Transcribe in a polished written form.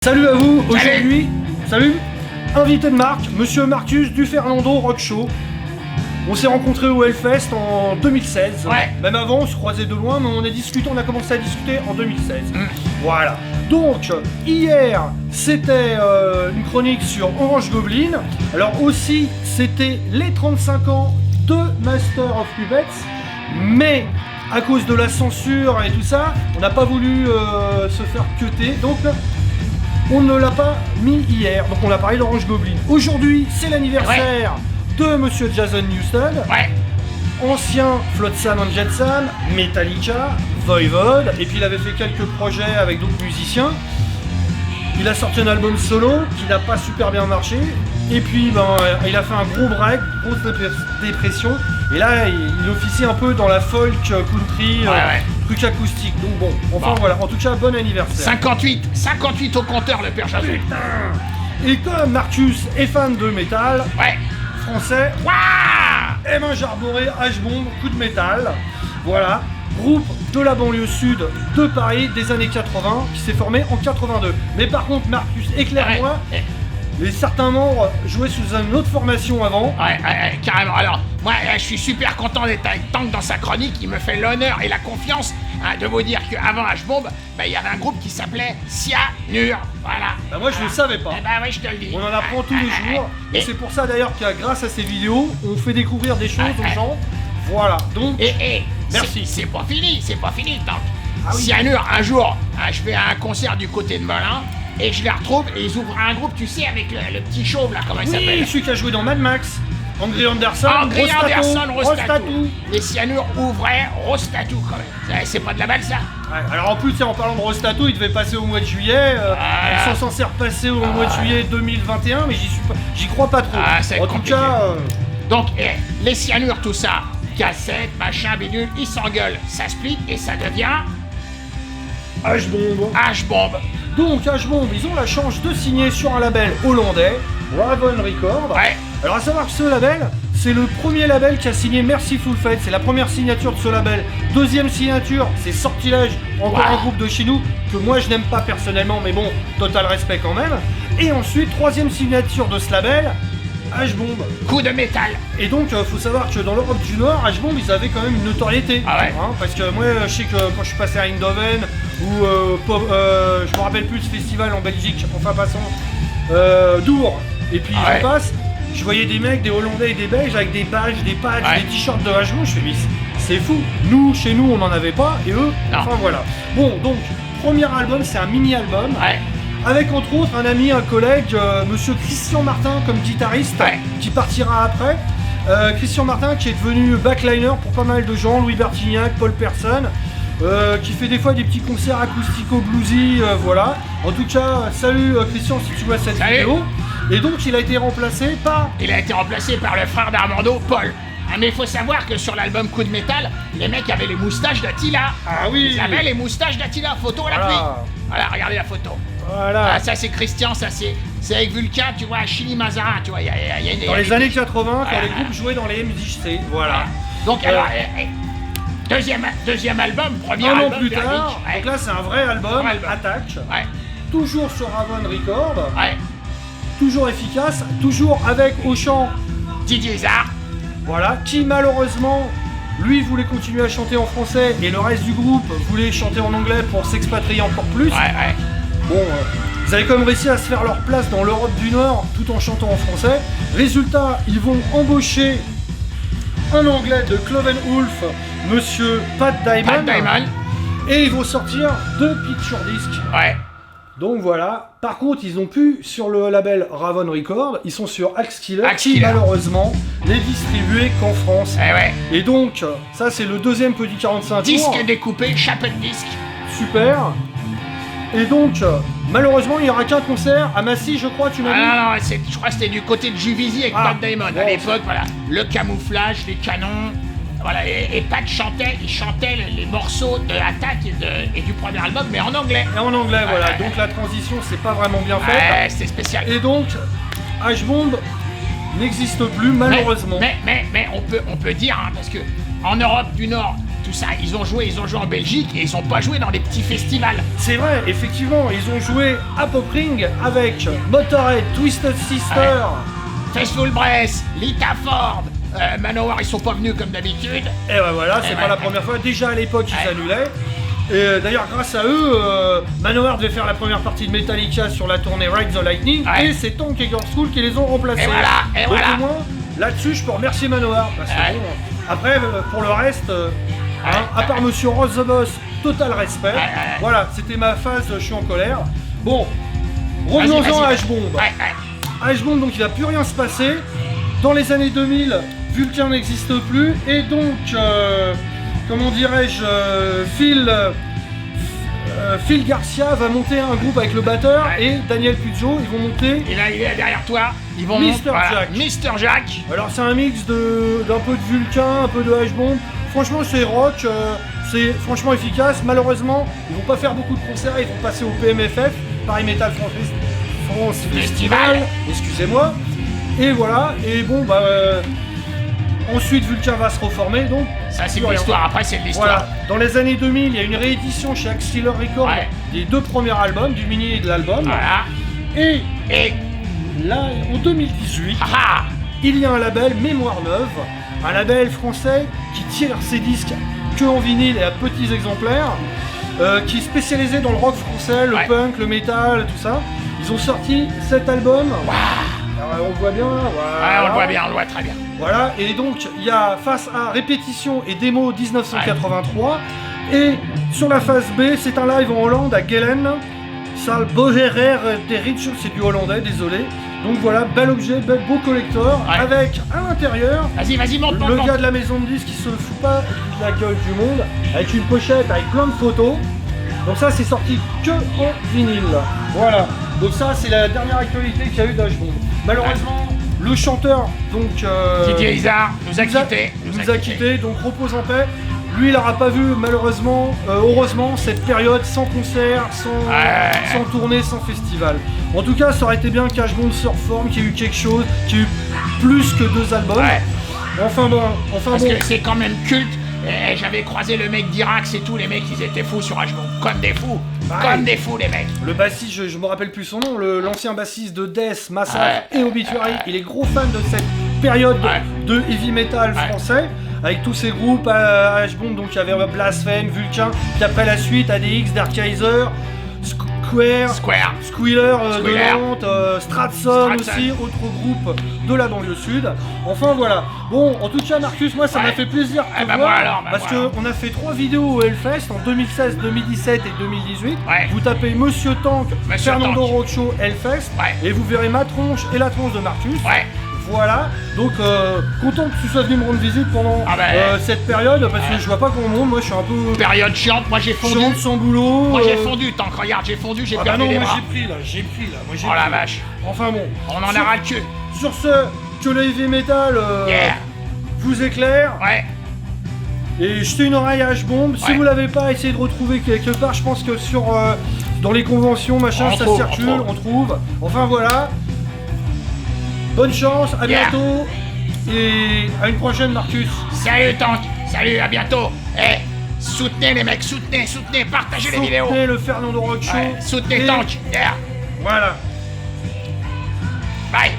Salut à vous, aujourd'hui, salut, invité de marque, Monsieur Marcus du Fernando Rock Show. On s'est rencontrés au Hellfest en 2016. Ouais. Même avant, on se croisait de loin, mais on a commencé à discuter en 2016. Voilà. Donc, hier, c'était une chronique sur Orange Goblin. Alors aussi, c'était les 35 ans de Master of Puppets. Mais, à cause de la censure et tout ça, on n'a pas voulu se faire cuter. Donc, on ne l'a pas mis hier, donc on a parlé d'Orange Goblin. Aujourd'hui, c'est l'anniversaire de Monsieur Jason Newsted, ancien Flotsam and Jetsam, Metallica, Voivod, et puis il avait fait quelques projets avec d'autres musiciens. Il a sorti un album solo qui n'a pas super bien marché, et puis il a fait un gros break, grosse dépression, et là il officie un peu dans la folk country, truc acoustique. Donc bon, voilà, en tout cas bon anniversaire. 58 au compteur le père Jason. Et comme Marcus est fan de métal, français, Emma Jarboré, H-Bomb, coup de métal, voilà. Groupe de la banlieue sud de Paris des années 80 qui s'est formé en 82. Mais par contre, Marcus, éclaire-moi, certains membres jouaient sous une autre formation avant. Carrément. Alors, moi, je suis super content d'être avec Tank dans sa chronique. Il me fait l'honneur et la confiance de vous dire qu'avant H-Bomb, il y avait un groupe qui s'appelait Cyanure. Voilà. Moi, je ne le savais pas. Oui, je te le dis. On en apprend tous les jours. Et c'est pour ça d'ailleurs que grâce à ces vidéos, on fait découvrir des choses aux gens. Voilà. Donc, merci. C'est pas fini, Tank. Cyanure, un jour, je vais à un concert du côté de Melun. Et je les retrouve et ils ouvrent un groupe, tu sais, avec le petit chauve là, comment il s'appelle? Oui, celui qui a joué dans Mad Max, André Anderson, Rostatou. Les Cyanures ouvraient Rostatou quand même. C'est pas de la balle ça? Alors en plus, en parlant de Rostatou, il devait passer au mois de juillet. Ils sont censés repasser au mois de juillet 2021, mais j'y crois pas trop. En tout cas. Donc, les Cyanures, tout ça, cassette, machin, bidule, ils s'engueulent, ça split et ça devient. H-Bomb. Donc H-Bomb, ils ont la chance de signer sur un label hollandais, Raven Records. Alors à savoir que ce label, c'est le premier label qui a signé Mercyful Fate, c'est la première signature de ce label. Deuxième signature, c'est Sortilège, encore un groupe de chez nous, que moi je n'aime pas personnellement, mais bon, total respect quand même. Et ensuite, troisième signature de ce label, H-Bomb. Coup de métal. Et donc, faut savoir que dans l'Europe du Nord, H-Bomb, ils avaient quand même une notoriété. Parce que moi, je sais que quand je suis passé à Eindhoven, ou je me rappelle plus ce festival en Belgique, enfin passons, Dour, et puis je passe, je voyais des mecs, des Hollandais et des Belges avec des badges, des patchs, des t-shirts de H-Bomb, je fais mais c'est fou. Nous, chez nous, on n'en avait pas, et eux, enfin voilà. Bon, donc, premier album, c'est un mini-album. Avec entre autres un ami, un collègue, Monsieur Christian Martin comme guitariste, qui partira après. Christian Martin qui est devenu backliner pour pas mal de gens, Louis Bertignac, Paul Persson, qui fait des fois des petits concerts acoustico-bluesy, voilà. En tout cas, salut Christian si tu vois cette vidéo. Et donc il a été remplacé par... le frère d'Armando, Paul. Mais il faut savoir que sur l'album Coup de métal, les mecs avaient les moustaches d'Attila. Ils avaient les moustaches d'Attila, photo à l'appui. Voilà, regardez la photo. Voilà. Ça c'est Christian, ça c'est avec Vulcain, tu vois, Chili Mazarin, tu vois, il y a une... Dans les années 80, quand les groupes jouaient dans les MJC, voilà. Donc alors, deuxième album, premier album. Un an plus tard, donc là c'est un vrai album, Attack. Toujours sur Raven Records. Toujours efficace, toujours avec au chant Didier Zard. Voilà, qui malheureusement, lui voulait continuer à chanter en français et le reste du groupe voulait chanter en anglais pour s'expatrier encore plus. Bon, ils avaient quand même réussi à se faire leur place dans l'Europe du Nord tout en chantant en français. Résultat, ils vont embaucher un anglais de Cloven Wolf, Monsieur Pat Diamond. Et ils vont sortir 2 picture discs. Donc voilà. Par contre, ils ont pu sur le label Raven Records, ils sont sur Axe Killer, qui malheureusement n'est distribué qu'en France. Et donc, ça c'est le deuxième petit 45 tours. Disque découpé, chapeau de disque. Super. Et donc, malheureusement, il n'y aura qu'un concert à Massy, je crois, tu m'as dit. Non, je crois que c'était du côté de Juvisy avec Pat Diamond. À l'époque, voilà, le camouflage, les canons. Voilà, et Pat chantait, les morceaux de Attack et du premier album, mais en anglais. Et en anglais, voilà. Donc la transition, c'est pas vraiment bien faite. C'est spécial. Et donc, H-Bomb n'existe plus, malheureusement. Mais on peut dire, parce que en Europe du Nord, tout ça. Ils ont joué en Belgique et ils ont pas joué dans des petits festivals. C'est vrai, effectivement, ils ont joué à Popring avec Motorhead, Twisted Sister. Festival Brest, Lita Ford, Manowar, ils sont pas venus comme d'habitude. Et ben voilà, c'est pas la première fois. Déjà à l'époque, ils annulaient. Et d'ailleurs, grâce à eux, Manowar devait faire la première partie de Metallica sur la tournée Ride the Lightning. Et c'est Tonk et Girls School qui les ont remplacés. Et voilà. Donc au moins, là-dessus, je peux remercier Manowar. Parce que bon, après, pour le reste, à part Monsieur Ross the Boss, total respect. Voilà, c'était ma phase, je suis en colère. Bon, revenons-en à H-Bomb. H-Bomb, donc il va plus rien se passer. Dans les années 2000, Vulcain n'existe plus. Et donc, comment dirais-je, Phil Garcia va monter un groupe avec le batteur et Daniel Puzo. Ils vont monter. Et là, il est derrière toi. Ils vont Mr. Jack. Mr. Jack. Alors, c'est un mix d'un peu de Vulcain, un peu de H-Bomb. Franchement, c'est rock. C'est franchement efficace. Malheureusement, ils vont pas faire beaucoup de concerts. Ils vont passer au PMFF, Paris Metal France Festival. Excusez-moi. Et voilà. Et bon, bah. Ensuite, Vulcain va se reformer, donc... Ça, c'est une histoire, après, c'est de l'histoire. Voilà. Dans les années 2000, il y a une réédition chez Axkiller Records des 2 premiers albums, du mini et de l'album. Voilà. Et là, en 2018, il y a un label Mémoire Neuve, un label français qui tire ses disques que en vinyle et à petits exemplaires, qui est spécialisé dans le rock français, le punk, le metal, tout ça. Ils ont sorti 7 albums. Alors, on le voit bien, voilà. On le voit bien, on le voit très bien. Voilà, et donc il y a face A répétition et démo 1983, et sur la face B, c'est un live en Hollande à Gelen, salle Bogerer de Rich, c'est du hollandais, désolé. Donc voilà, bel objet, beau collector, avec à l'intérieur, vas-y, monte, le gars de la maison de disques qui se fout pas de la gueule du monde, avec une pochette avec plein de photos. Donc ça, c'est sorti que en vinyle. Voilà. Donc ça, c'est la dernière actualité qu'il y a eu d'H-Bomb. Malheureusement, le chanteur, donc Didier Izard, nous a quittés. Donc repose en paix. Lui, il n'aura pas vu, malheureusement, heureusement, cette période sans concert, sans tournée, sans festival. En tout cas, ça aurait été bien qu'H-Bomb se reforme, qu'il y ait eu quelque chose, qu'il y ait eu plus que 2 albums. Enfin bon. Parce que c'est quand même culte. Et j'avais croisé le mec d'Irax et tout, les mecs ils étaient fous sur H-Bomb, comme des fous, les mecs. Le bassiste, je me rappelle plus son nom, l'ancien bassiste de Death, Massacre et Obituary, il est gros fan de cette période de heavy metal français, avec tous ces groupes à H-Bomb, donc il y avait Blasphème, Vulcain, puis après la suite, ADX, Dark Kaiser, Squealer de Nantes, Stratson aussi, autre groupe de la banlieue sud. Enfin voilà. Bon, en tout cas Marcus, moi ça m'a fait plaisir de te voir, parce qu'on a fait 3 vidéos au Hellfest en 2016, 2017 et 2018. Vous tapez Monsieur Tank, Fernando Rocho, Hellfest, et vous verrez ma tronche et la tronche de Marcus. Voilà, donc content que tu sois venu me rendre visite pendant cette période, parce que je vois pas grand monde, moi je suis un peu... Période chiante, moi j'ai fondu. Chiante, sans boulot. Moi j'ai fondu, Tank, regarde, j'ai fondu, j'ai perdu les bras. J'ai pris là. Oh la vache. Enfin bon. On en a ras le cul. Sur ce, que le heavy metal vous éclaire. Et jetez une oreille à H-Bomb. Si vous l'avez pas, essayez de retrouver quelque part. Je pense que sur dans les conventions, machin, ça circule, on trouve. Enfin voilà. Bonne chance, à bientôt. Et à une prochaine, Marcus. Salut Tank, salut, à bientôt. Soutenez les mecs, soutenez, partagez les vidéos. Soutenez le Fernando Rock Show. Soutenez Tank. Voilà. Bye.